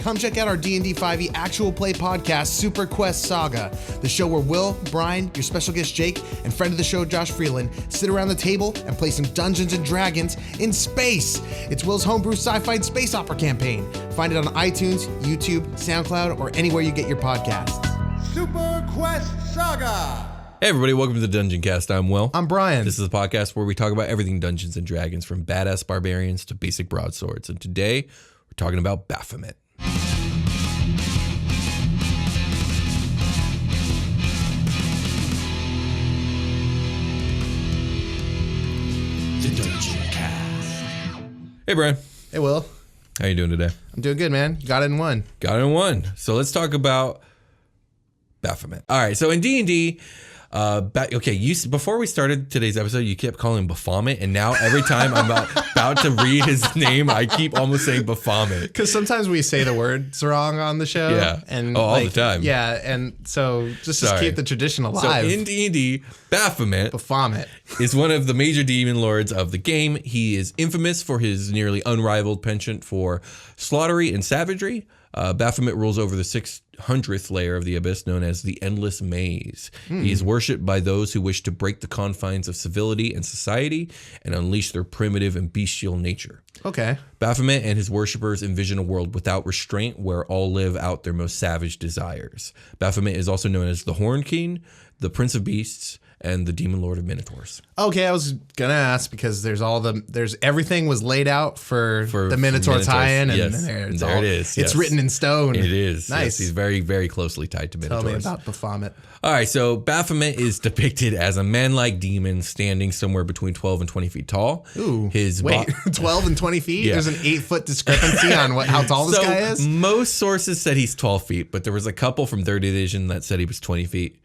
come check out our D&D 5e actual play podcast, Super Quest Saga, the show where Will, Brian, your special guest Jake, and friend of the show Josh Freeland sit around the table and play some Dungeons & Dragons in space. It's Will's homebrew sci-fi space opera campaign. Find it on iTunes, YouTube, SoundCloud, or anywhere you get your podcasts. Super Quest Saga! Hey everybody, welcome to the Dungeoncast. I'm Will. I'm Brian. This is a podcast where we talk about everything Dungeons & Dragons, from badass barbarians to basic broadswords. And today, we're talking about Baphomet. The Dungeoncast. Hey Brian. Hey Will. How you doing today? I'm doing good, man. You got it in one. Got it in one. So let's talk about Baphomet. All right, so in D&D, before we started today's episode, you kept calling him Baphomet, and now every time I'm about to read his name, I keep almost saying Baphomet. Because sometimes we say the words wrong on the show. Yeah. And all the time. Yeah, and so just keep the tradition alive. So in D&D, Baphomet is one of the major Demonlords of the game. He is infamous for his nearly unrivaled penchant for slaughtery and savagery. Baphomet rules over the 600th layer of the abyss, known as the Endless Maze. He is worshipped by those who wish to break the confines of civility and society and unleash their primitive and bestial nature. Okay. Baphomet and his worshippers envision a world without restraint where all live out their most savage desires. Baphomet is also known as the Horn King, the Prince of Beasts, and the Demon Lord of Minotaurs. Okay, I was gonna ask because there's everything was laid out for the Minotaur tie-in, and yes. there it is. It's written in stone. It is. Nice. Yes, he's very, very closely tied to Minotaurs. Tell me about Baphomet. All right, so Baphomet is depicted as a man-like demon standing somewhere between 12 and 20 feet tall. Ooh, 12 and 20 feet? Yeah. There's an 8-foot discrepancy on how tall this guy is? Most sources said he's 12 feet, but there was a couple from 3rd edition that said he was 20 feet.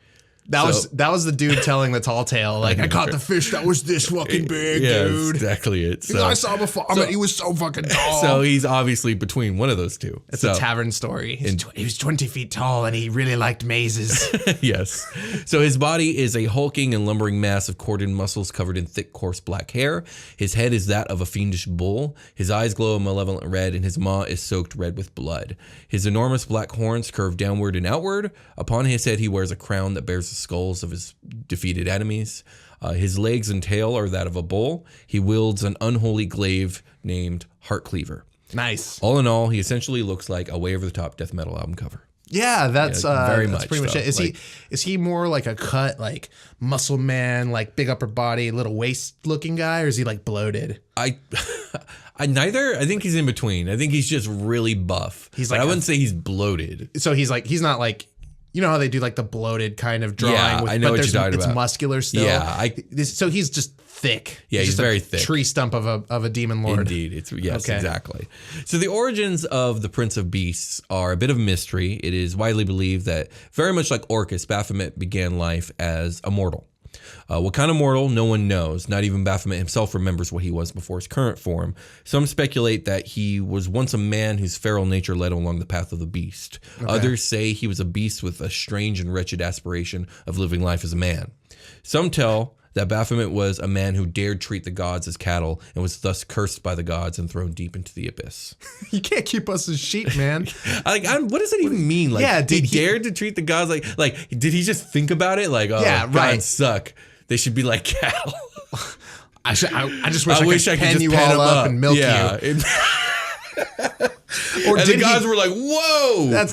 That was the dude telling the tall tale, like, I caught the fish that was this fucking big, dude. That's exactly it. So, I saw Baphomet, he was so fucking tall. So he's obviously between one of those two. It's a tavern story. He was 20 feet tall and he really liked mazes. Yes. So his body is a hulking and lumbering mass of corded muscles covered in thick, coarse black hair. His head is that of a fiendish bull. His eyes glow a malevolent red, and his maw is soaked red with blood. His enormous black horns curve downward and outward. Upon his head, he wears a crown that bears the skulls of his defeated enemies. His legs and tail are that of a bull. He wields an unholy glaive named Heartcleaver. Nice. All in all, he essentially looks like a way over the top death metal album cover. Yeah, that's very that's much pretty much so. it. Is he more like a cut, like muscle man, like big upper body, little waist looking guy, or is he like bloated? I neither. I think he's in between. I think he's just really buff. I wouldn't say he's bloated. So he's not like, you know how they do like the bloated kind of drawing. Yeah, I know what you're talking about. It's muscular still. Yeah, so he's just thick. Yeah, he's very thick. Tree stump of a demon lord. Indeed, exactly. So the origins of the Prince of Beasts are a bit of a mystery. It is widely believed that, very much like Orcus, Baphomet began life as a mortal. What kind of mortal, no one knows. Not even Baphomet himself remembers what he was before his current form. Some speculate that he was once a man whose feral nature led him along the path of the beast. Okay. Others say he was a beast with a strange and wretched aspiration of living life as a man. Some tell that Baphomet was a man who dared treat the gods as cattle and was thus cursed by the gods and thrown deep into the abyss. You can't keep us as sheep, man. What does that even mean? Like, yeah, he dared to treat the gods like did he just think about it? Like, oh, yeah, gods suck. They should be like cattle. I just wish I could pen you all up and milk you. Or and the guys were like, "Whoa,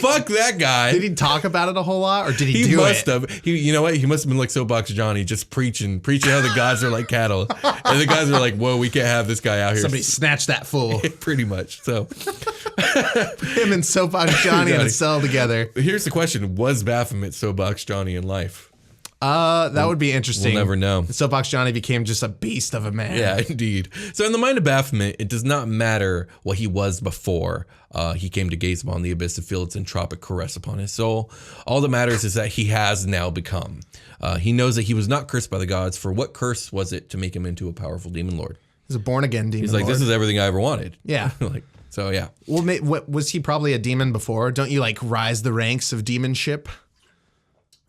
fuck that guy." Did he talk about it a whole lot, or did he do it? He must have. You know what? He must have been like Soapbox Johnny, just preaching how the gods are like cattle, and the guys were like, "Whoa, we can't have this guy out here." Somebody snatch that fool. Pretty much. So him and Soapbox Johnny in a cell together. Here's the question: was Baphomet Soapbox Johnny in life? That would be interesting. We'll never know. Soapbox Johnny became just a beast of a man. Yeah, indeed. So in the mind of Baphomet, it does not matter what he was before he came to gaze upon the abyss and feel its entropic caress upon his soul. All that matters is that he has now become. He knows that he was not cursed by the gods, for what curse was it to make him into a powerful demon lord? He's a born again demon. He's like, lord. This is everything I ever wanted. Yeah. So yeah. Well, was he probably a demon before? Don't you like rise the ranks of demonship?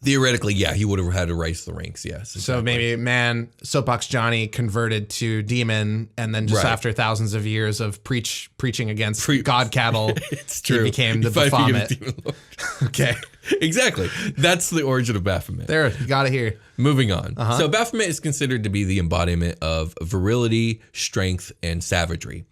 Theoretically, yeah, he would have had to rise the ranks. Yes. Exactly. So maybe Soapbox Johnny converted to demon, and then just after thousands of years of preaching against god cattle, it's true. He became the Finally Baphomet. Okay. Exactly. That's the origin of Baphomet. There, you got it here. Moving on. So Baphomet is considered to be the embodiment of virility, strength, and savagery.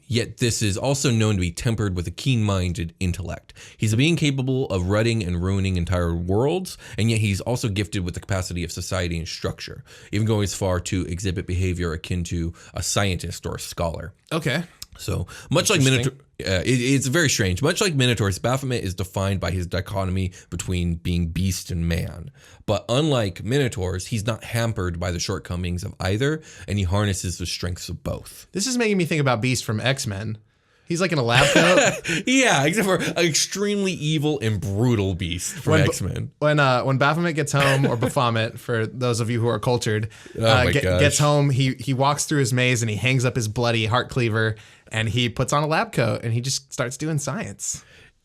Yet this is also known to be tempered with a keen-minded intellect. He's a being capable of rutting and ruining entire worlds, and yet he's also gifted with the capacity of society and structure, even going as far to exhibit behavior akin to a scientist or a scholar. Okay. So much like Minotaur, it's very strange. Much like Minotaurs, Baphomet is defined by his dichotomy between being beast and man. But unlike Minotaurs, he's not hampered by the shortcomings of either, and he harnesses the strengths of both. This is making me think about Beast from X-Men. He's like in a lab coat. Yeah, except for an extremely evil and brutal beast from X-Men. When Baphomet gets home, or Baphomet, for those of you who are cultured, gets home, he walks through his maze and he hangs up his bloody heart cleaver and he puts on a lab coat and he just starts doing science.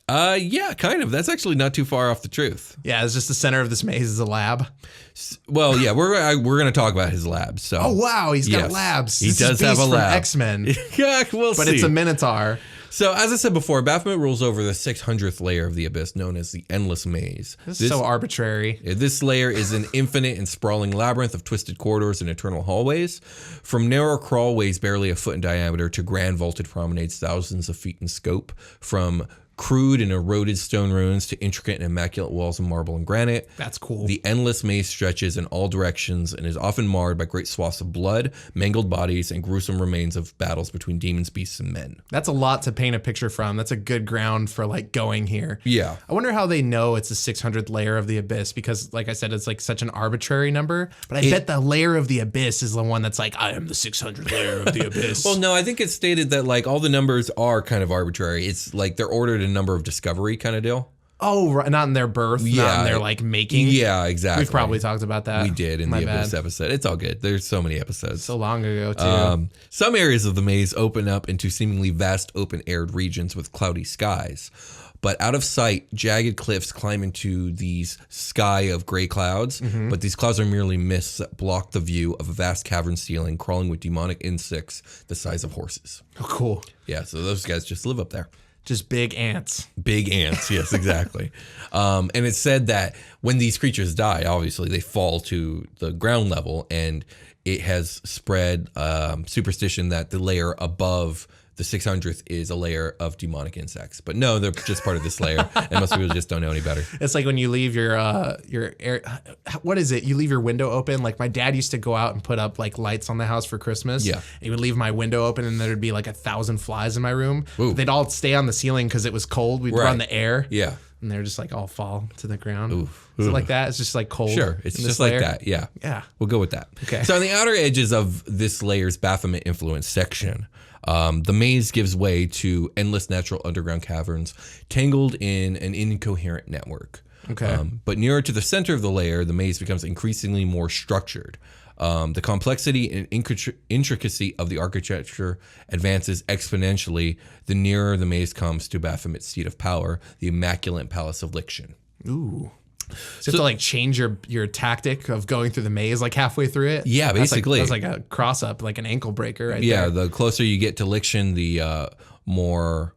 Yeah, kind of. That's actually not too far off the truth. Yeah, it's just the center of this maze is a lab. Well, yeah, we're going to talk about his lab. So, oh wow, he's got labs. He does have a lab. X-Men. Yeah, we'll see. But it's a Minotaur. So, as I said before, Baphomet rules over the 600th layer of the Abyss, known as the Endless Maze. This is so arbitrary. This layer is an infinite and sprawling labyrinth of twisted corridors and eternal hallways, from narrow crawlways barely a foot in diameter to grand vaulted promenades thousands of feet in scope, from crude and eroded stone ruins to intricate and immaculate walls of marble and granite. That's cool. The endless maze stretches in all directions and is often marred by great swaths of blood, mangled bodies, and gruesome remains of battles between demons, beasts, and men. That's a lot to paint a picture from. That's a good ground for like going here. Yeah. I wonder how they know it's the 600th layer of the Abyss, because like I said, it's like such an arbitrary number, but I bet the layer of the Abyss is the one that's like, I am the 600th layer of the Abyss. Well, no, I think it's stated that like all the numbers are kind of arbitrary. It's like they're ordered in number of discovery kind of deal. Oh, right. Not in their birth, not in their like making. Yeah, exactly. We've probably talked about that. We did in the Abyss episode. It's all good. There's so many episodes. So long ago, too. Some areas of the maze open up into seemingly vast open-aired regions with cloudy skies. But out of sight, jagged cliffs climb into these sky of gray clouds. Mm-hmm. But these clouds are merely mists that block the view of a vast cavern ceiling crawling with demonic insects the size of horses. Oh, cool. Yeah, so those guys just live up there. Just big ants. Big ants, yes, exactly. And it's said that when these creatures die, obviously they fall to the ground level, and it has spread superstition that the layer above the 600th is a layer of demonic insects. But no, they're just part of this layer, and most people just don't know any better. It's like when you leave your air, what is it? You leave your window open. Like my dad used to go out and put up like lights on the house for Christmas. Yeah. And he would leave my window open and there'd be like 1,000 flies in my room. They'd all stay on the ceiling because it was cold. We'd run the air. Yeah. And they're just like all fall to the ground. Oof. Is it like that? It's just like cold. Sure. It's just like that. Yeah. Yeah. We'll go with that. Okay. So on the outer edges of this layer's Baphomet influence section, the maze gives way to endless natural underground caverns tangled in an incoherent network. Okay. But nearer to the center of the layer, the maze becomes increasingly more structured. The complexity and intricacy of the architecture advances exponentially the nearer the maze comes to Baphomet's seat of power, the Immaculate Palace of Lixion. Ooh. So you have to like change your tactic of going through the maze like halfway through it? Yeah, basically. That's like a cross up, like an ankle breaker right there. Yeah, the closer you get to Lixion, the more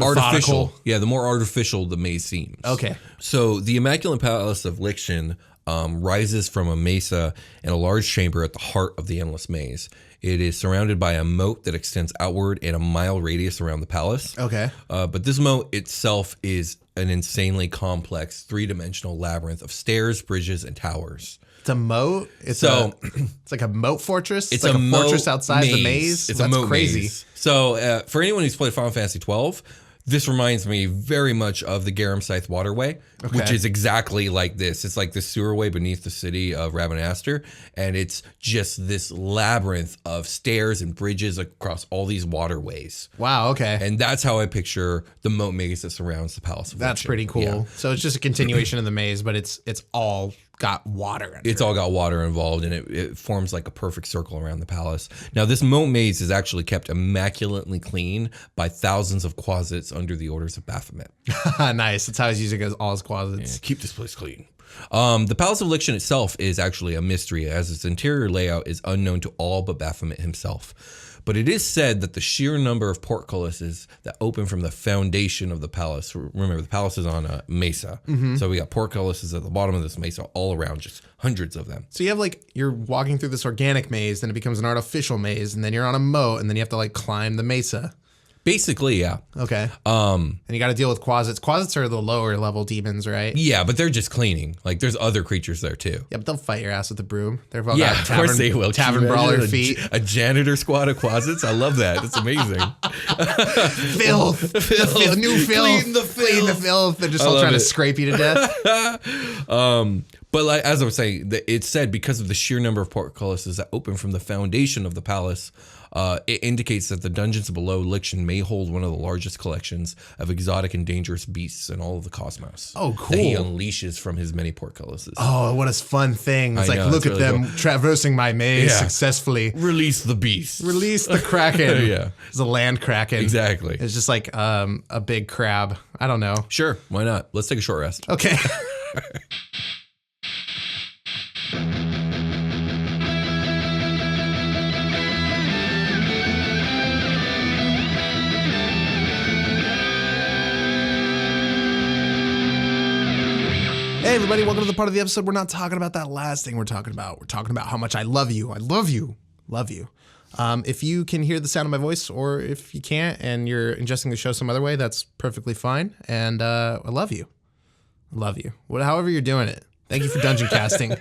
artificial. Yeah, the more artificial the maze seems. Okay. So the Immaculate Palace of Lixion rises from a mesa in a large chamber at the heart of the endless maze. It is surrounded by a moat that extends outward in a mile radius around the palace. Okay. But this moat itself is an insanely complex three-dimensional labyrinth of stairs, bridges, and towers. It's a moat. It's like a moat fortress. It's like a fortress outside the maze. It's That's a moat crazy. Maze. So for anyone who's played Final Fantasy 12, this reminds me very much of the Garam Scythe Waterway, which is exactly like this. It's like the sewerway beneath the city of Rabanastre, and it's just this labyrinth of stairs and bridges across all these waterways. Wow, okay. And that's how I picture the moat maze that surrounds the Palace of That's Lixion. pretty cool. Yeah. So it's just a continuation of the maze, but it's all got water under It's all got water involved, and it forms like a perfect circle around the palace. Now, this moat maze is actually kept immaculately clean by thousands of quasits under the orders of Baphomet. Nice. That's how he's using all his closets. Keep this place clean. The Palace of Liction itself is actually a mystery, as its interior layout is unknown to all but Baphomet himself. But it is said that the sheer number of portcullises that open from the foundation of the palace, remember the palace is on a mesa, so we got portcullises at the bottom of this mesa all around, just hundreds of them. So you have like, you're walking through this organic maze, then it becomes an artificial maze, and then you're on a moat, and then you have to like climb the mesa. Basically, yeah. Okay. And you got to deal with quasits. Quasits are the lower level demons, right? Yeah, but they're just cleaning. Like, there's other creatures there, too. Yeah, but they'll fight your ass with the broom. They've all Yeah, got of tavern, course they will. Tavern Can you brawler imagine feet. A janitor squad of quasits? I love that. It's amazing. Filth. New filth. Clean the filth. Clean the filth. They're just all trying to scrape you to death. But like, as I was saying, it's said because of the sheer number of portcullises that open from the foundation of the palace, it indicates that the dungeons below Liction may hold one of the largest collections of exotic and dangerous beasts in all of the cosmos. Oh, cool. That he unleashes from his many portcullises. Oh, what a fun thing. It's I like, know, look it's at really them traversing my maze Yeah. successfully. Release the beast. Release the kraken. Yeah. It's a land kraken. Exactly. It's just like a big crab. I don't know. Sure, why not? Let's take a short rest. Okay. Hey everybody, welcome to the part of the episode we're not talking about that last thing we're talking about. We're talking about how much I love you. I love you. Love you. If you can hear the sound of my voice, or if you can't and you're ingesting the show some other way, that's perfectly fine. And I love you. Love you. However you're doing it. Thank you for dungeon casting.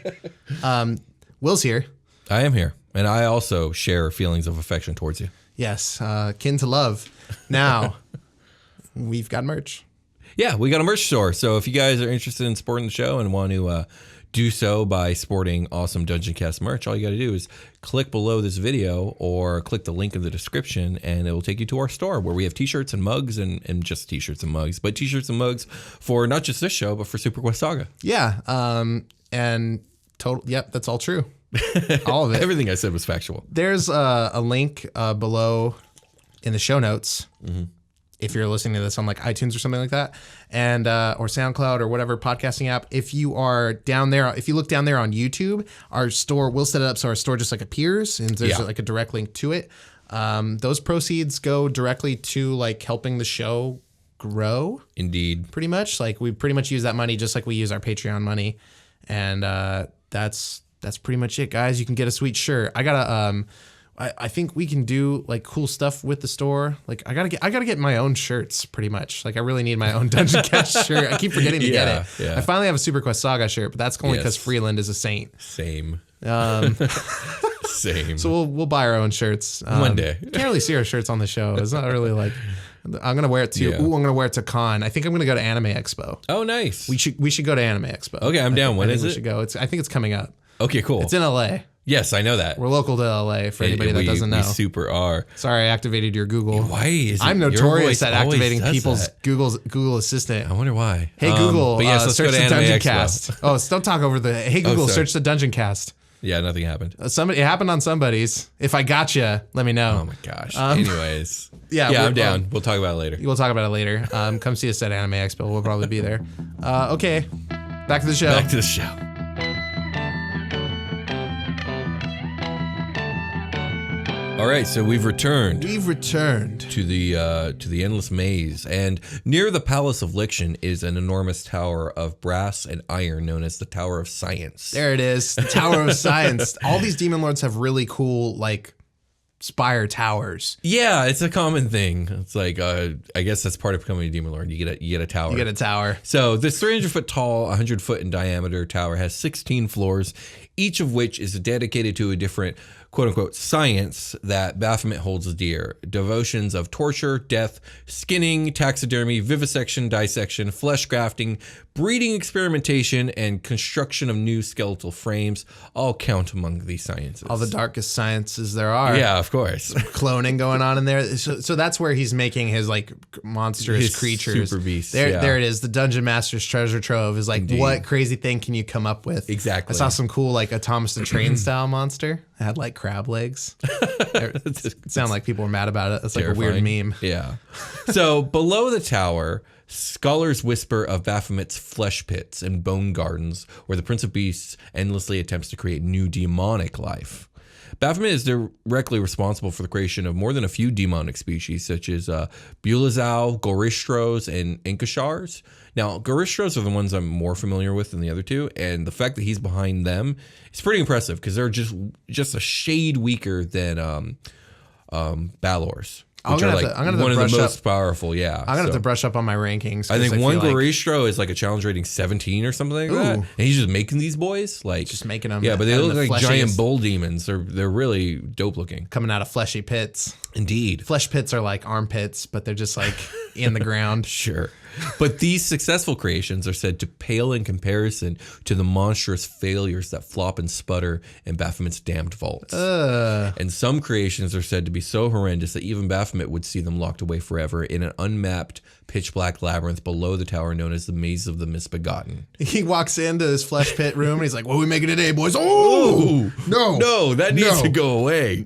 Will's here. I am here, and I also share feelings of affection towards you. Yes, kin to love. Now, we've got merch. Yeah, we got a merch store. So if you guys are interested in supporting the show and want to do so by sporting awesome Dungeoncast merch, all you got to do is click below this video or click the link in the description, and it will take you to our store where we have t-shirts and mugs and just t-shirts and mugs, but t-shirts and mugs for not just this show, but for Super Quest Saga. Yeah, and yep, that's all true. All of it. Everything I said was factual. There's a link below in the show notes. Mm-hmm. If you're listening to this on like iTunes or something like that, and or SoundCloud or whatever podcasting app, if you are down there, if you look down there on YouTube, our store, we'll set it up so our store just like appears, and there's like a direct link to it. Those proceeds go directly to like helping the show grow. Indeed. Pretty much. Like we pretty much use that money just like we use our Patreon money. And that's pretty much it, guys. You can get a sweet shirt. I think we can do like cool stuff with the store. Like I gotta get my own shirts pretty much. Like I really need my own Dungeoncast shirt. I keep forgetting to get it. Yeah. I finally have a Super Quest Saga shirt, but that's only because Freeland is a saint. Same. Same. So we'll buy our own shirts. One day. You can't really see our shirts on the show. It's not really like I'm gonna wear it to I'm gonna wear it to con. I think I'm gonna go to Anime Expo. Oh, nice. We should go to Anime Expo. Okay, I'm down. When is it? We should go. I think it's coming up. Okay, cool. It's in LA. Yes, I know that. We're local to LA for anybody that doesn't know. We super are. Sorry, I activated your Google. Why is it I'm notorious at your voice activating always does people's that? Google Assistant. I wonder why. Hey Google, but yes, let's search go to the Anime Dungeoncast. Expo. Don't talk over the. Hey Google, search the Dungeoncast. Yeah, nothing happened. It happened on somebody's. If I got you, let me know. Oh my gosh. Anyways, yeah, I'm down. We'll talk about it later. We'll talk about it later. Come see us at Anime Expo. We'll probably be there. Okay, back to the show. Back to the show. All right, so we've returned. We've returned to the endless maze, and near the Palace of Liction is an enormous tower of brass and iron known as the Tower of Science. There it is, the Tower of Science. All these demon lords have really cool like spire towers. Yeah, it's a common thing. It's like I guess that's part of becoming a demon lord. You get a tower. You get a tower. So this 300 foot tall, 100 foot in diameter tower has 16 floors, each of which is dedicated to a different quote-unquote science that Baphomet holds dear. Devotions of torture, death, skinning, taxidermy, vivisection, dissection, flesh grafting, breeding experimentation, and construction of new skeletal frames all count among these sciences. All the darkest sciences there are. Yeah, of course. Cloning going on in there. So that's where he's making his like monstrous His creatures. super beasts, There it is. The Dungeon Master's treasure trove is like, Indeed. What crazy thing can you come up with? Exactly. I saw some cool like a Thomas the Train style monster. It had like crab legs. It sounded like people were mad about it. It's like a weird meme. Yeah. So below the tower, scholars whisper of Baphomet's flesh pits and bone gardens, where the Prince of Beasts endlessly attempts to create new demonic life. Baphomet is directly responsible for the creation of more than a few demonic species, such as Bulezau, Goristros, and Inkashars. Now, Goristros are the ones I'm more familiar with than the other two, and the fact that he's behind them is pretty impressive because they're just a shade weaker than Balors. Which are like one of the most powerful, yeah. I'm going to have to brush up on my rankings. I think one Goristro is like a challenge rating 17 or something like that. And he's just making these boys. Just making them. Yeah, but they look like giant bull demons. They're really dope looking. Coming out of fleshy pits. Indeed. Flesh pits are like armpits, but they're just like in the ground. Sure. But these successful creations are said to pale in comparison to the monstrous failures that flop and sputter in Baphomet's damned vaults. And some creations are said to be so horrendous that even Baphomet would see them locked away forever in an unmapped, pitch-black labyrinth below the tower known as the Maze of the Misbegotten. He walks into his flesh pit room and he's like, what are we making today, boys? Oh, no, that needs to go away.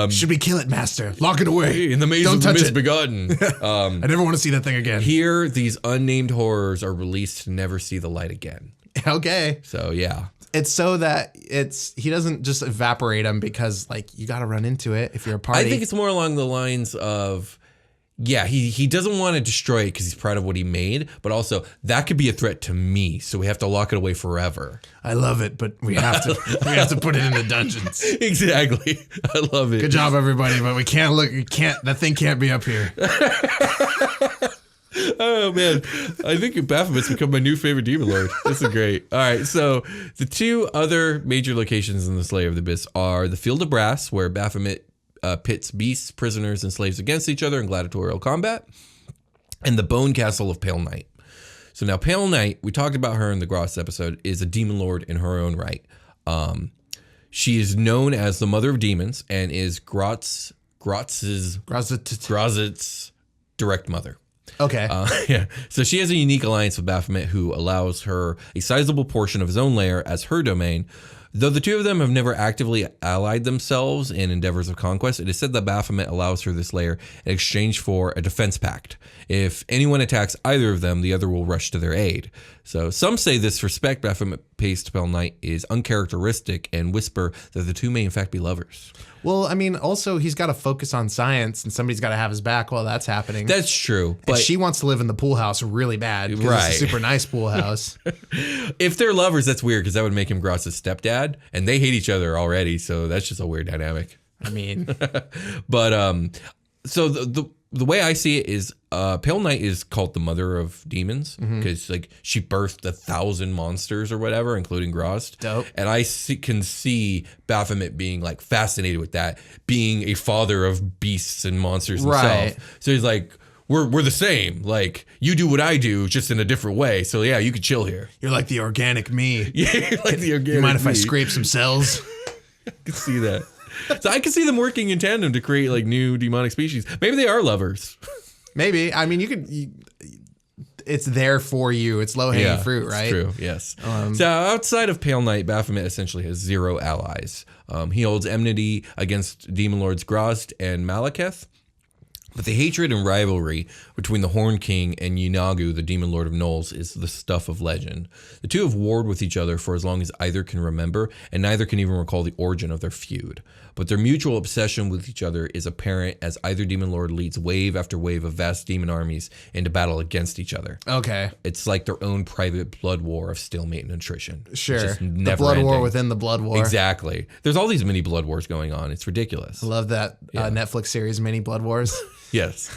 Should we kill it, master? Lock it away. In the Maze of the Misbegotten. I never want to see that thing again. Here, these unnamed horrors are released to never see the light again. Okay. So, yeah. It's so that he doesn't just evaporate them because, like, you got to run into it if you're a party. I think it's more along the lines of, yeah, he doesn't want to destroy it because he's proud of what he made, but also that could be a threat to me, so we have to lock it away forever. I love it, but we have to put it in the dungeons. Exactly. I love it. Good job, everybody, but that thing can't be up here. Oh, man. I think Baphomet's become my new favorite Demonlord. This is great. All right. So the two other major locations in the Slayer of the Abyss are the Field of Brass, where Baphomet pits beasts, prisoners, and slaves against each other in gladiatorial combat, and the Bone Castle of Pale Night. So now Pale Night, we talked about her in the Gross episode, is a Demonlord in her own right. She is known as the Mother of Demons and is Grotz's direct mother. Okay. Yeah. So she has a unique alliance with Baphomet, who allows her a sizable portion of his own lair as her domain. Though the two of them have never actively allied themselves in endeavors of conquest, it is said that Baphomet allows her this lair in exchange for a defense pact. If anyone attacks either of them, the other will rush to their aid. So some say this respect Baphomet pays to Pale Night is uncharacteristic and whisper that the two may in fact be lovers. Well, I mean, also he's got to focus on science, and somebody's got to have his back while that's happening. That's true. But she wants to live in the pool house really bad because it's a super nice pool house. If they're lovers, that's weird because that would make him Gross's stepdad, and they hate each other already, so that's just a weird dynamic. I mean, but so the way I see it is, Pale Night is called the Mother of Demons because like she birthed 1,000 monsters or whatever, including Grost. Dope. And I can see Baphomet being like fascinated with that, being a father of beasts and monsters himself. Right. So he's like, we're the same. Like, you do what I do, just in a different way. So yeah, you could chill here. You're like the organic me. Yeah, you're like the organic. You mind if me. I scrape some cells? I can see that. So I can see them working in tandem to create like new demonic species. Maybe they are lovers. Maybe. I mean, it's there for you. It's low hanging fruit, right? True. Yes. So outside of Pale Night, Baphomet essentially has 0 allies. He holds enmity against Demonlords Grost and Malekith. But the hatred and rivalry between the Horn King and Yunagu, the Demon Lord of Knolls, is the stuff of legend. The two have warred with each other for as long as either can remember, and neither can even recall the origin of their feud. But their mutual obsession with each other is apparent as either Demon Lord leads wave after wave of vast demon armies into battle against each other. Okay. It's like their own private blood war of stalemate and attrition. Sure. The blood war within the blood war. Exactly. There's all these mini blood wars going on. It's ridiculous. I love that Netflix series, Mini Blood Wars. Yes.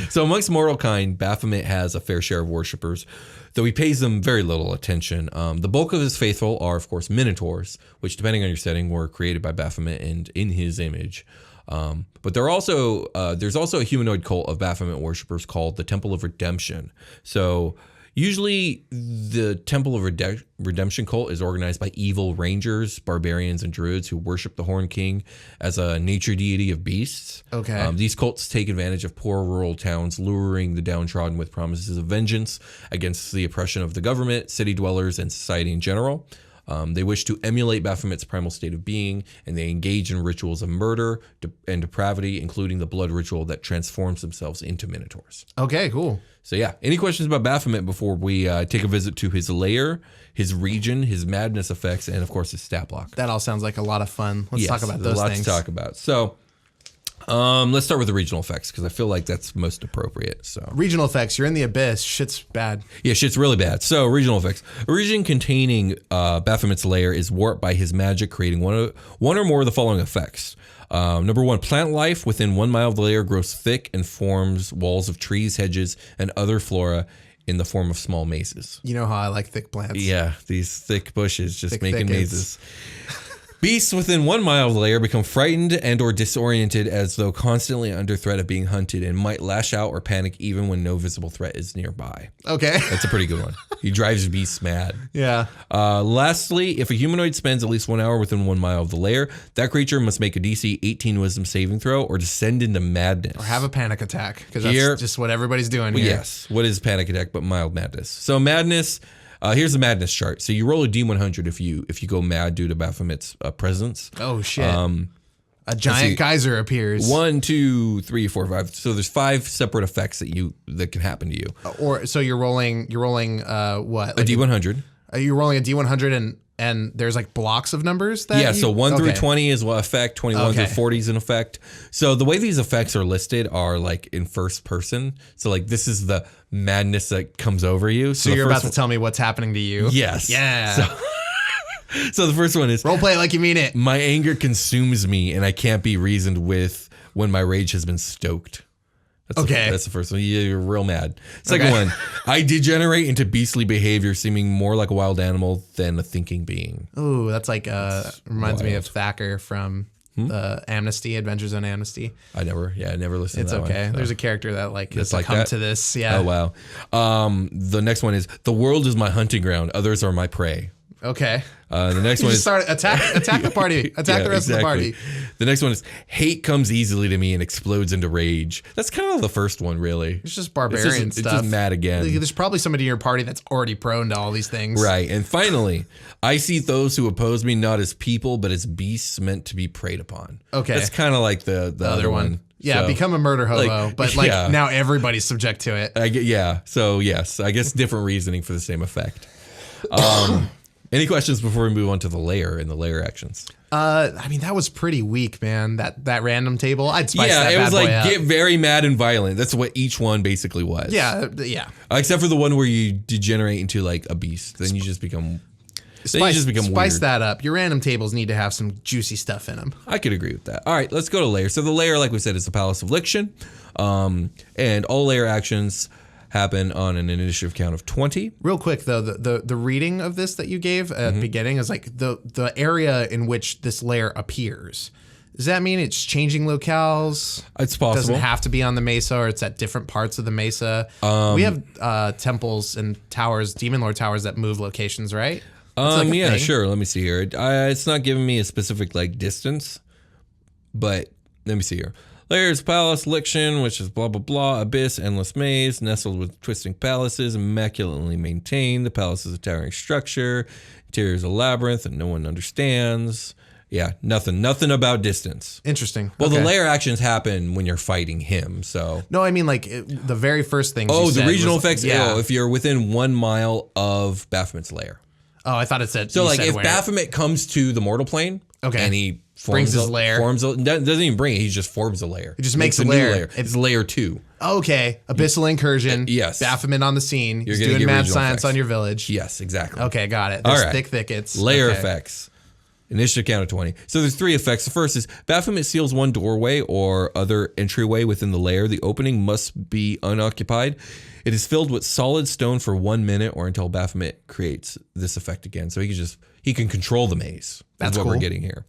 So amongst mortal kind, Baphomet has a fair share of worshippers, though he pays them very little attention. The bulk of his faithful are, of course, Minotaurs, which, depending on your setting, were created by Baphomet and in his image. But there's also a humanoid cult of Baphomet worshippers called the Temple of Redemption. So usually the Temple of Redemption cult is organized by evil rangers, barbarians, and druids who worship the Horned King as a nature deity of beasts. Okay. These cults take advantage of poor rural towns, luring the downtrodden with promises of vengeance against the oppression of the government, city dwellers, and society in general. They wish to emulate Baphomet's primal state of being, and they engage in rituals of murder and depravity, including the blood ritual that transforms themselves into Minotaurs. Okay, cool. So yeah, any questions about Baphomet before we take a visit to his lair, his region, his madness effects, and of course his stat block? That all sounds like a lot of fun. Let's talk about those things. Lots to talk about. So let's start with the regional effects because I feel like that's most appropriate. So regional effects, you're in the abyss. Shit's bad. Yeah, shit's really bad. So regional effects. A region containing Baphomet's lair is warped by his magic, creating one or more of the following effects. Number 1, plant life within 1 mile of the lair grows thick and forms walls of trees, hedges, and other flora in the form of small mazes. You know how I like thick plants. Yeah, these thick bushes just Thick making thickets. mazes. Beasts within 1 mile of the lair become frightened and or disoriented as though constantly under threat of being hunted and might lash out or panic even when no visible threat is nearby. Okay. That's a pretty good one. He drives beasts mad. Yeah. Lastly, if a humanoid spends at least 1 hour within 1 mile of the lair, that creature must make a DC 18 wisdom saving throw or descend into madness. Or have a panic attack, because that's just what everybody's doing here. Yes. What is panic attack but mild madness? So madness... here's the madness chart. So you roll a D100 if you go mad due to Baphomet's presence. Oh shit! A giant geyser appears. 1, 2, 3, 4, 5. So there's 5 separate effects that can happen to you. Or so you're rolling what? A D100. You're rolling a D100 and there's like blocks of numbers that so 1 through 20 is what effect, 21 through 40 is an effect. So the way these effects are listed are like in first person. So like this is the madness that comes over you. So you're about to tell me what's happening to you? Yes. Yeah. So the first one is role play it like you mean it. My anger consumes me and I can't be reasoned with when my rage has been stoked. That's the first one. You're real mad. Second one, I degenerate into beastly behavior, seeming more like a wild animal than a thinking being. Ooh, that's like reminds me of Thacker from Amnesty, Adventures on Amnesty. I never listened to that okay. one. There's a character that like It's has like come that? to this. Yeah. Oh wow. The next one is the world is my hunting ground. Others are my prey. Okay. The next one is start attack the party. Attack the rest of the party. The next one is hate comes easily to me and explodes into rage. That's kind of the first one, really. It's just barbarian stuff. It's just mad again. There's probably somebody in your party that's already prone to all these things. Right. And finally, I see those who oppose me not as people, but as beasts meant to be preyed upon. Okay. That's kind of like the other one. Yeah, So, become a murder hobo, but now everybody's subject to it. So yes, I guess different reasoning for the same effect. Any questions before we move on to the layer and the layer actions? I mean, that was pretty weak, man. That random table, I'd spice that it bad was boy like up. get very mad and violent. That's what each one basically was. Yeah. Except for the one where you degenerate into like a beast, then you just become. Spice weird. that up. Your random tables need to have some juicy stuff in them. I could agree with that. All right, let's go to layer. So the layer, like we said, is the Palace of Liction, and all layer actions happen on an initiative count of 20. Real quick though, the reading of this that you gave at the beginning is like the area in which this layer appears. Does that mean it's changing locales? It's possible. Doesn't have to be on the mesa, or it's at different parts of the mesa. We have temples and towers, Demonlord towers that move locations, right? Yeah, sure. Let me see here. It's not giving me a specific like distance, but let me see here. Layers, palace, liction, which is blah, blah, blah, abyss, endless maze, nestled with twisting palaces, immaculately maintained. The palace is a towering structure. Interior is a labyrinth that no one understands. Yeah, nothing about distance. Interesting. Well, the layer actions happen when you're fighting him, so. No, I mean like the very first thing. The regional effects. Yeah. Oh, if you're within 1 mile of Baphomet's lair. Oh, I thought it said. So like if Baphomet comes to the mortal plane, and he brings his lair, doesn't even bring it. He just forms a layer. He just makes a layer. New layer. It's layer 2. Okay, abyssal incursion. Yes, Baphomet on the scene. You're doing mad science effects on your village. Yes, exactly. Okay, got it. There's thick thickets. Layer effects. Initiative count of 20. So there's 3 effects. The first is Baphomet seals one doorway or other entryway within the lair. The opening must be unoccupied. It is filled with solid stone for 1 minute or until Baphomet creates this effect again. So he can control the maze. That's what we're getting here.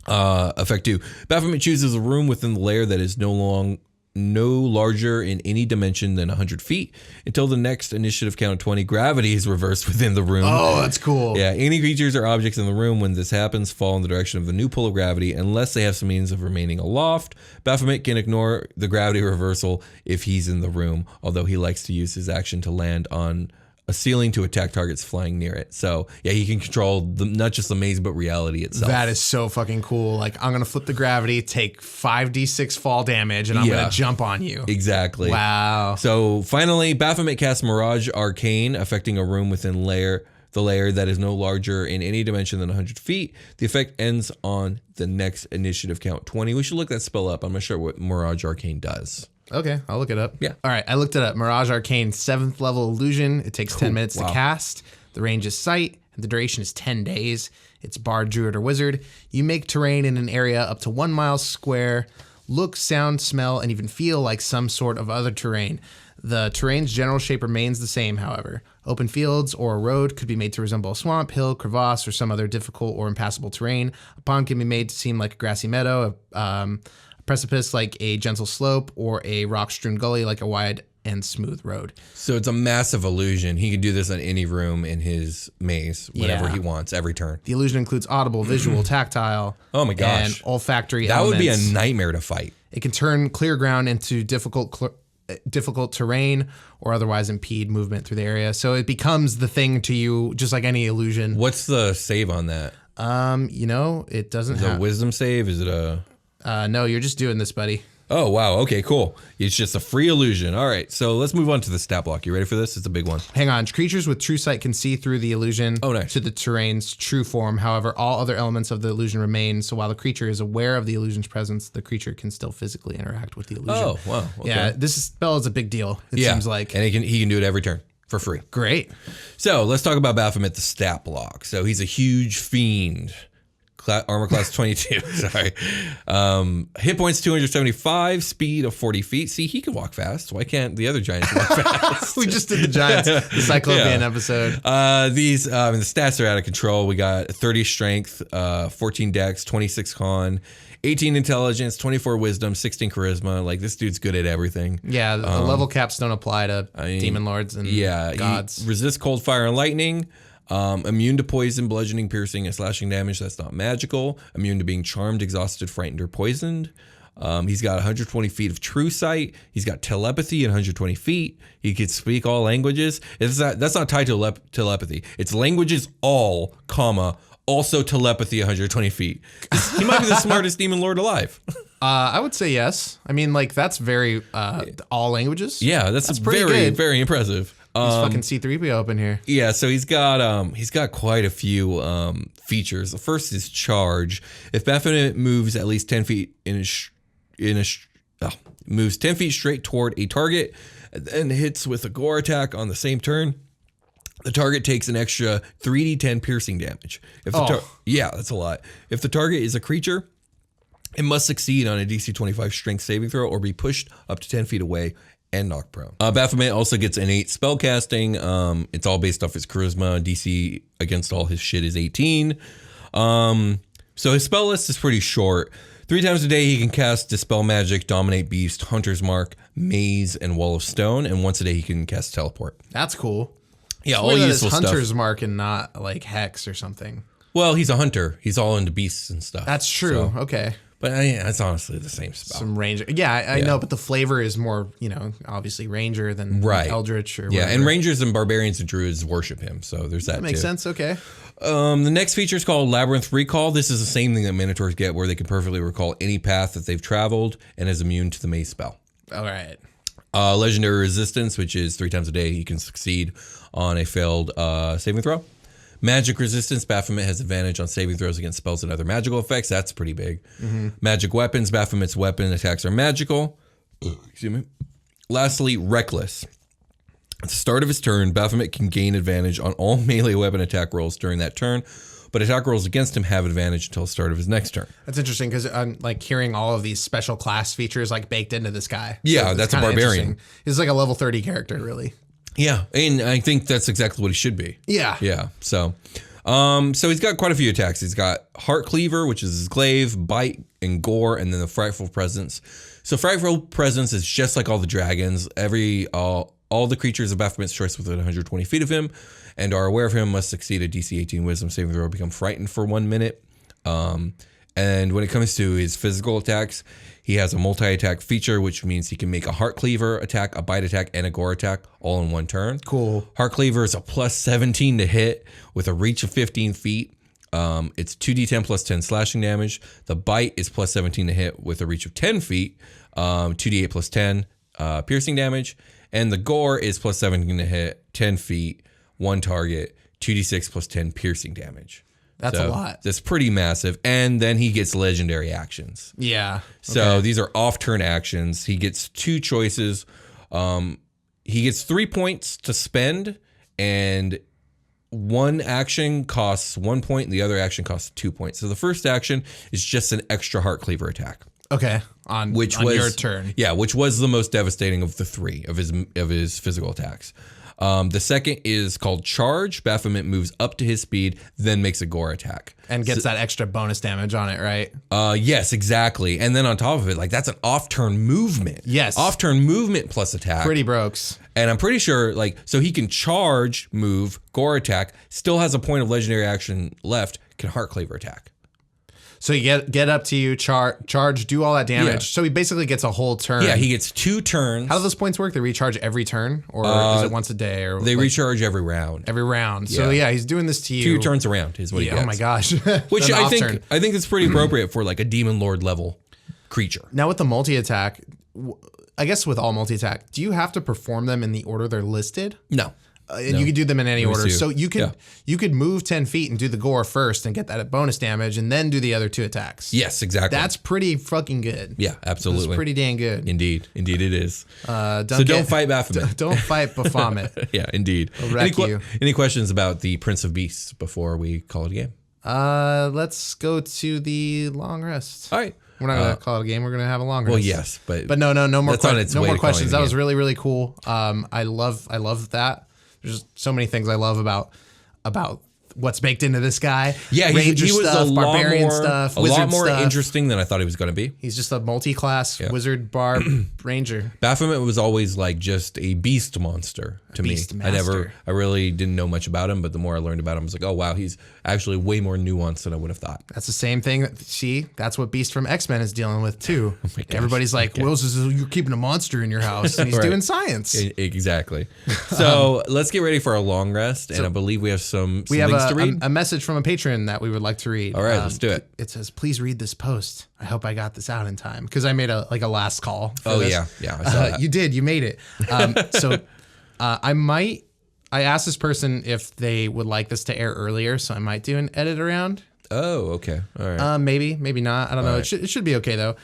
Effect 2. Baphomet chooses a room within the lair that is no larger in any dimension than 100 feet. Until the next initiative count of 20, gravity is reversed within the room. Oh, that's cool. Yeah, any creatures or objects in the room when this happens fall in the direction of the new pull of gravity unless they have some means of remaining aloft. Baphomet can ignore the gravity reversal if he's in the room, although he likes to use his action to land on a ceiling to attack targets flying near it. So yeah, he can control not just the maze, but reality itself. That is so fucking cool. Like, I'm going to flip the gravity, take 5d6 fall damage, and I'm going to jump on you. Exactly. Wow. So finally, Baphomet casts Mirage Arcane, affecting a room within the layer that is no larger in any dimension than 100 feet. The effect ends on the next initiative count 20. We should look that spell up. I'm not sure what Mirage Arcane does. Okay, I'll look it up. Yeah. All right, I looked it up. Mirage Arcane, 7th level illusion. It takes 10 minutes to cast. The range is sight, and the duration is 10 days. It's bard, druid, or wizard. You make terrain in an area up to 1 mile square, look, sound, smell, and even feel like some sort of other terrain. The terrain's general shape remains the same, however. Open fields or a road could be made to resemble a swamp, hill, crevasse, or some other difficult or impassable terrain. A pond can be made to seem like a grassy meadow, precipice like a gentle slope, or a rock-strewn gully like a wide and smooth road. So it's a massive illusion. He can do this on any room in his maze, whenever he wants, every turn. The illusion includes audible, visual, tactile, oh my gosh, and olfactory that elements. Would be a nightmare to fight. It can turn clear ground into difficult terrain or otherwise impede movement through the area. So it becomes the thing to you, just like any illusion. What's the save on that? It doesn't have... Is it a wisdom save? Is it a... No, you're just doing this, buddy. Oh, wow. Okay, cool. It's just a free illusion. All right, so let's move on to the stat block. You ready for this? It's a big one. Hang on. Creatures with true sight can see through the illusion to the terrain's true form. However, all other elements of the illusion remain. So while the creature is aware of the illusion's presence, the creature can still physically interact with the illusion. Oh, wow. Okay. Yeah, this spell is a big deal, it seems like. And he can do it every turn for free. Great. So let's talk about Baphomet, the stat block. So he's a huge fiend. Armor class 22. Sorry. Hit points 275, speed of 40 feet. See, he can walk fast. Why can't the other giants walk fast? We just did the giants, the Cyclopean episode. The stats are out of control. We got 30 strength, 14 dex, 26 con, 18 intelligence, 24 wisdom, 16 charisma. Like, this dude's good at everything. Yeah, the level caps don't apply to Demonlords and gods. He resists cold, fire, and lightning. Immune to poison, bludgeoning, piercing, and slashing damage. That's not magical. Immune to being charmed, exhausted, frightened, or poisoned. He's got 120 feet of true sight. He's got telepathy at 120 feet. He could speak all languages. That's not tied to telepathy. It's languages all, also telepathy 120 feet. He might be the smartest demon lord alive. I would say yes. I mean, like, that's very all languages. Yeah, that's pretty very, good. very impressive. He's fucking C3PO up in here. Yeah, so he's got quite a few features. The first is charge. If Baphomet moves at least 10 feet moves 10 feet straight toward a target and hits with a gore attack on the same turn, the target takes an extra 3d10 piercing damage. Yeah, that's a lot. If the target is a creature, it must succeed on a DC 25 strength saving throw or be pushed up to 10 feet away and knocked prone. Baphomet also gets innate spellcasting. It's all based off his charisma. DC against all his shit is 18. So his spell list is pretty short. 3 times a day he can cast Dispel Magic, Dominate Beast, Hunter's Mark, Maze, and Wall of Stone. And once a day he can cast Teleport. That's cool. Yeah, all useful stuff. Hunter's Mark and not like Hex or something. Well, he's a hunter. He's all into beasts and stuff. That's true. So. Okay. But it's honestly the same spell. Some ranger. Yeah, I know, but the flavor is more, obviously ranger than eldritch or whatever. Yeah, and rangers and barbarians and druids worship him, so there's that makes sense, okay. The next feature is called Labyrinth Recall. This is the same thing that Minotaurs get, where they can perfectly recall any path that they've traveled and is immune to the maze spell. All right. Legendary Resistance, which is 3 times a day you can succeed on a failed saving throw. Magic Resistance, Baphomet has advantage on saving throws against spells and other magical effects. That's pretty big. Mm-hmm. Magic Weapons, Baphomet's weapon attacks are magical. Excuse me. Lastly, Reckless. At the start of his turn, Baphomet can gain advantage on all melee weapon attack rolls during that turn, but attack rolls against him have advantage until the start of his next turn. That's interesting because I'm like hearing all of these special class features like baked into this guy. Yeah, so that's a barbarian. He's like a level 30 character, really. Yeah, and I think that's exactly what he should be. Yeah. Yeah, so he's got quite a few attacks. He's got Heart Cleaver, which is his glaive, Bite, and Gore, and then the Frightful Presence. So Frightful Presence is just like all the dragons. All the creatures of Baphomet's choice within 120 feet of him and are aware of him must succeed a DC 18 Wisdom saving throw or become frightened for 1 minute. And when it comes to his physical attacks, he has a multi-attack feature, which means he can make a Heart Cleaver attack, a Bite attack, and a Gore attack all in one turn. Cool. Heart Cleaver is a plus 17 to hit with a reach of 15 feet. It's 2d10 plus 10 slashing damage. The Bite is plus 17 to hit with a reach of 10 feet, 2d8 plus 10 piercing damage. And the Gore is plus 17 to hit, 10 feet, 1 target, 2d6 plus 10 piercing damage. That's a lot. That's pretty massive. And then he gets legendary actions. Yeah. So these are off-turn actions. He gets 2 choices. He gets 3 points to spend, and one action costs 1 point, and the other action costs 2 points. So the first action is just an extra Heart Cleaver attack. Okay, on your turn. Yeah, which was the most devastating of the 3 of his physical attacks. The second is called Charge. Baphomet moves up to his speed, then makes a Gore attack. And gets that extra bonus damage on it, right? Yes, exactly. And then on top of it, like that's an off-turn movement. Yes. Off-turn movement plus attack. Pretty brokes. And I'm pretty sure, like, so he can charge, move, Gore attack, still has a point of legendary action left, can Heart Cleaver attack. So you get up to you, charge, do all that damage. Yeah. So he basically gets a whole turn. Yeah, he gets 2 turns. How do those points work? They recharge every turn, or is it once a day? Or they recharge every round. Every round. So yeah, he's doing this to you. 2 turns around is what he gets. Oh my gosh. Which I think it's pretty appropriate for like a Demonlord level creature. Now with the multi-attack, I guess with all multi-attack, do you have to perform them in the order they're listed? No. And you could do them in any order. too. So you could move 10 feet and do the Gore first and get that bonus damage and then do the other 2 attacks. Yes, exactly. That's pretty fucking good. Yeah, absolutely. That's pretty dang good. Indeed it is. So don't fight Baphomet. Don't fight Baphomet. Yeah, indeed. I'll wreck you. Any questions about the Prince of Beasts before we call it a game? Let's go to the long rest. All right. We're not going to call it a game. We're going to have a long rest. Well, yes, but no more that's on its no way more to calling questions. it a That was game. really, really cool. I love that. There's so many things I love about what's baked into this guy. Yeah, Ranger he was stuff, a barbarian lot more, stuff, a wizard lot more stuff. interesting than I thought he was going to be. He's just a multi-class wizard, barb, ranger. Baphomet was always like just a beast monster to me. Beast master. I really didn't know much about him, but the more I learned about him, I was like, oh wow, he's actually way more nuanced than I would have thought. That's the same thing. See, that's what Beast from X-Men is dealing with too. Oh my gosh. Everybody's like, Wills is you're keeping a monster in your house, and he's Right. doing science. Exactly. So let's get ready for our long rest, and I believe we have some We have things to read. a message from a patron that we would like to read. All right, let's do it. It says, "Please read this post. I hope I got this out in time because I made a last call." For Oh this. yeah, I saw that. You did. You made it. I asked this person if they would like this to air earlier, so I might do an edit around. Oh, okay. All right. Maybe not. I don't know. right. It should be okay though.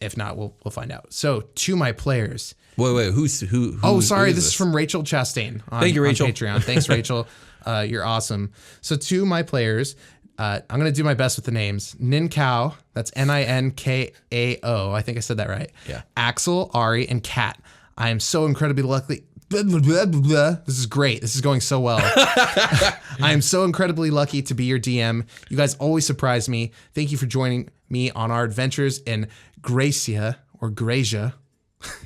If not, we'll find out. So to my players. Wait. Who? Oh, sorry. who is This is from Rachel Chastain. Thank you, Rachel. On Patreon. Thanks, Rachel. You're awesome. So to my players, I'm going to do my best with the names. Ninkao, that's Ninkao. I think I said that right. Yeah. Axel, Ari, and Kat. I am so incredibly lucky. Blah, blah, blah, blah, blah. This is great. This is going so well. I am so incredibly lucky to be your DM. You guys always surprise me. Thank you for joining me on our adventures in Gracia or Gracia.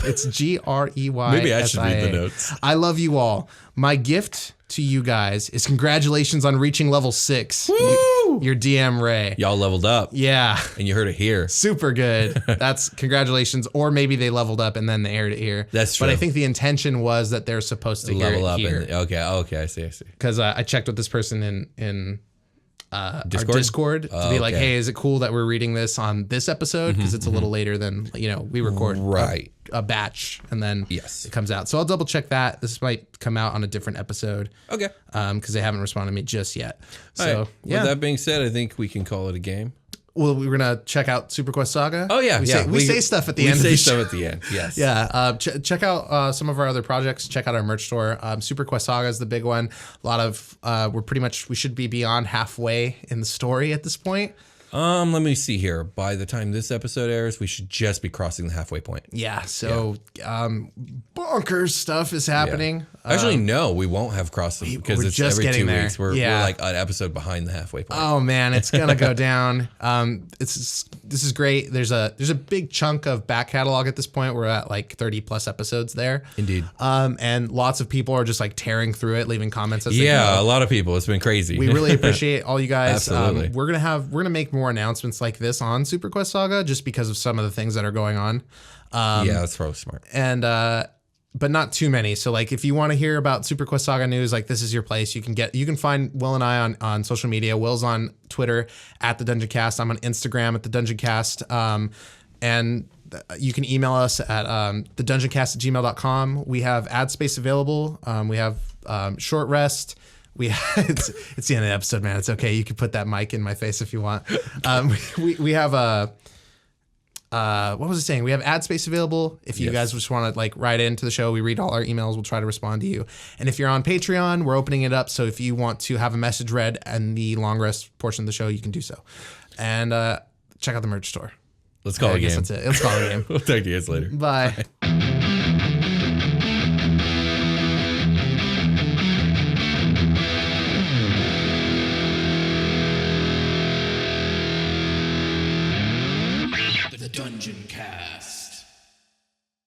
It's Greysia. Maybe I should read the notes. I love you all. My gift to you guys is congratulations on reaching level 6. Woo! Your DM Ray. Y'all leveled up. Yeah. And you heard it here. Super good. That's congratulations. Or maybe they leveled up and then they aired it here. That's true. But I think the intention was that they're supposed to Level up. here. Okay. I see. Because I checked with this person in our Discord? Discord to be like, okay. hey, is it cool that we're reading this on this episode? Because it's a little later than, we record Right. a batch and then Yes. it comes out. So I'll double check that. This might come out on a different episode. Okay. Because they haven't responded to me just yet. All So, right. yeah. With that being said, I think we can call it a game. Well, we're gonna check out Super Quest Saga. Oh yeah, we say stuff at the end. We say of the stuff show. at the end. Yes. Yeah. Check out some of our other projects. Check out our merch store. Super Quest Saga is the big one. A lot of we should be beyond halfway in the story at this point. Let me see here. By the time this episode airs, we should just be crossing the halfway point. Yeah. So bonkers stuff is happening. Actually, no, we won't have crossed them because we're it's just every 2 getting there. weeks. We're like an episode behind the halfway point. Oh man, it's gonna go down. This is great. There's a big chunk of back catalog at this point. We're at like 30 plus episodes there. Indeed. And lots of people are just like tearing through it, leaving comments. As Yeah, a lot of people. It's been crazy. We really appreciate all you guys. Absolutely. We're gonna make more announcements like this on Super Quest Saga just because of some of the things that are going on. Yeah, that's probably smart. And but not too many. So like if you want to hear about Super Quest Saga news, like this is your place. You can find Will and I on social media. Will's on Twitter at the Dungeoncast. I'm on Instagram at the Dungeoncast. And you can email us at thedungeoncast@gmail.com. We have ad space available. We have short rest. It's the end of the episode, man. It's okay. You can put that mic in my face if you want. We have a what was I saying? We have ad space available. If you guys just want to like write into the show, we read all our emails. We'll try to respond to you. And if you're on Patreon, we're opening it up. So if you want to have a message read in the long rest portion of the show, you can do so. And check out the merch store. Let's call it a game. That's it. Let's call it a game. We'll talk to you guys later. Bye. The Dungeoncast.